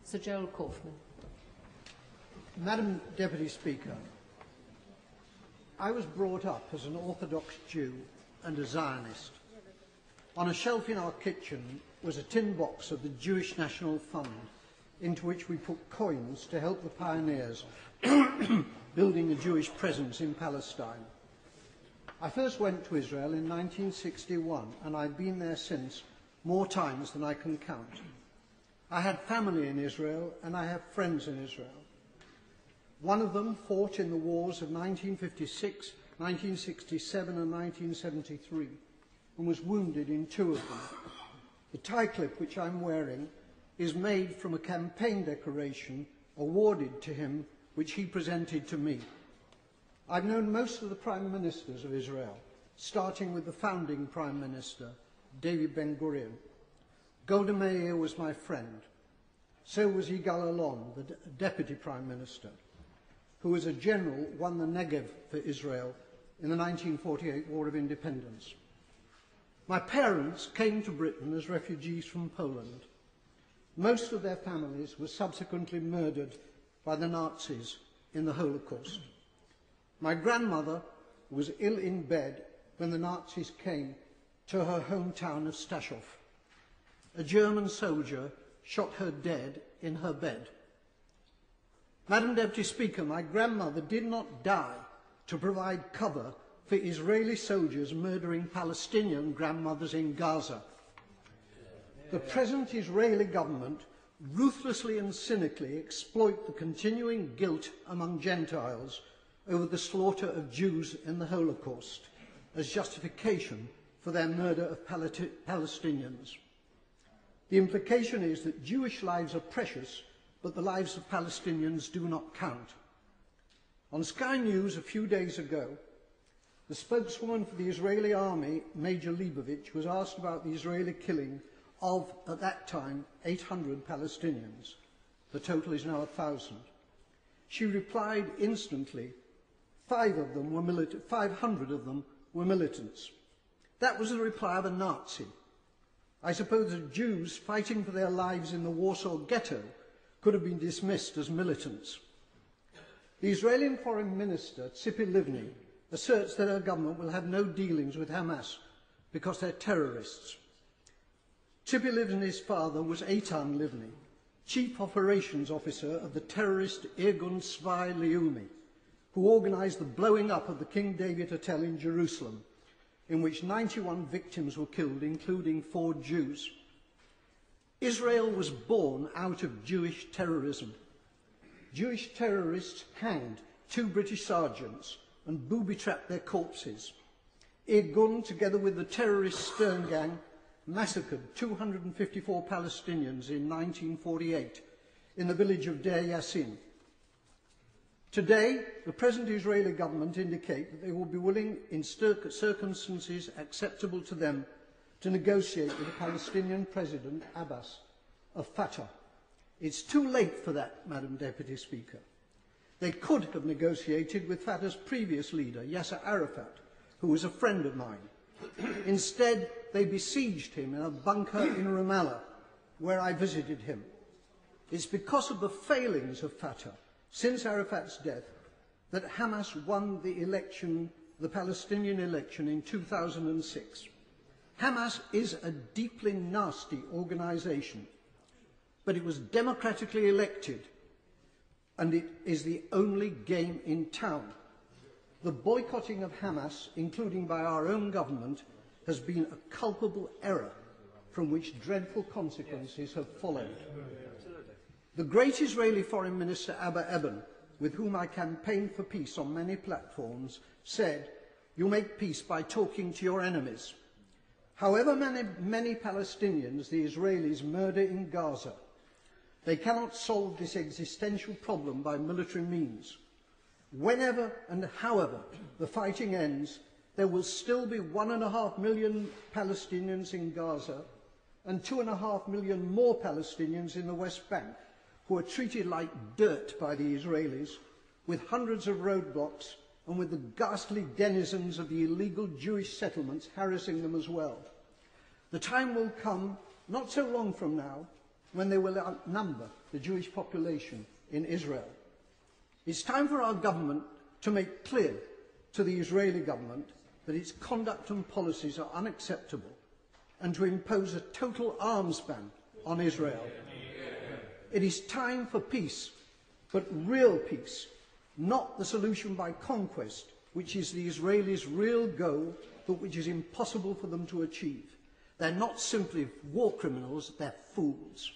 Sir Gerald Kaufman. Madam Deputy Speaker, I was brought up as an orthodox Jew and a Zionist. On a shelf in our kitchen was a tin box of the Jewish National Fund, into which we put coins to help the pioneers building a Jewish presence in Palestine. I first went to Israel in 1961, and I've been there since more times than I can count. I had family in Israel, and I have friends in Israel. One of them fought in the wars of 1956, 1967 and 1973, and was wounded in two of them. The tie clip which I'm wearing is made from a campaign decoration awarded to him, which he presented to me. I've known most of the prime ministers of Israel, starting with the founding prime minister, David Ben-Gurion. Golda Meir was my friend. So was Yigal Allon, the deputy prime minister, who as a general won the Negev for Israel in the 1948 War of Independence. My parents came to Britain as refugees from Poland. Most of their families were subsequently murdered by the Nazis in the Holocaust. My grandmother was ill in bed when the Nazis came to her hometown of Stachov. A German soldier shot her dead in her bed. Madam Deputy Speaker, my grandmother did not die to provide cover for Israeli soldiers murdering Palestinian grandmothers in Gaza. The present Israeli government ruthlessly and cynically exploit the continuing guilt among Gentiles over the slaughter of Jews in the Holocaust as justification for their murder of Palestinians. The implication is that Jewish lives are precious, but the lives of Palestinians do not count. On Sky News a few days ago, the spokeswoman for the Israeli army, Major Leibovich, was asked about the Israeli killing of, at that time, 800 Palestinians. The total is now 1,000. She replied instantly, 500 of them were militants. That was the reply of a Nazi. I suppose that Jews fighting for their lives in the Warsaw Ghetto could have been dismissed as militants. The Israeli Foreign Minister, Tzipi Livnis, asserts that her government will have no dealings with Hamas because they're terrorists. Tzipi Livnis' father was Eitan Livni, Chief Operations Officer of the terrorist Irgun Tzvi Leumi, who organised the blowing up of the King David Hotel in Jerusalem, in which 91 victims were killed, including 4 Jews. Israel was born out of Jewish terrorism. Jewish terrorists hanged 2 British sergeants and booby-trapped their corpses. Irgun, together with the terrorist Stern Gang, massacred 254 Palestinians in 1948 in the village of Deir Yassin. Today, the present Israeli government indicate that they will be willing, in circumstances acceptable to them, to negotiate with the Palestinian President Abbas of Fatah. It's too late for that, Madam Deputy Speaker. They could have negotiated with Fatah's previous leader, Yasser Arafat, who was a friend of mine. Instead, they besieged him in a bunker in Ramallah, where I visited him. It's because of the failings of Fatah since Arafat's death that Hamas won the election, the Palestinian election in 2006. Hamas is a deeply nasty organisation, but it was democratically elected, and it is the only game in town. The boycotting of Hamas, including by our own government, has been a culpable error from which dreadful consequences have followed. The great Israeli Foreign Minister Abba Eban, with whom I campaigned for peace on many platforms, said, "You make peace by talking to your enemies." However many Palestinians the Israelis murder in Gaza, they cannot solve this existential problem by military means. Whenever and however the fighting ends, there will still be 1.5 million Palestinians in Gaza and 2.5 million more Palestinians in the West Bank, who are treated like dirt by the Israelis, with hundreds of roadblocks and with the ghastly denizens of the illegal Jewish settlements harassing them as well. The time will come, not so long from now, when they will outnumber the Jewish population in Israel. It's time for our government to make clear to the Israeli government that its conduct and policies are unacceptable and to impose a total arms ban on Israel. It is time for peace, but real peace, not the solution by conquest, which is the Israelis' real goal, but which is impossible for them to achieve. They're not simply war criminals, they're fools.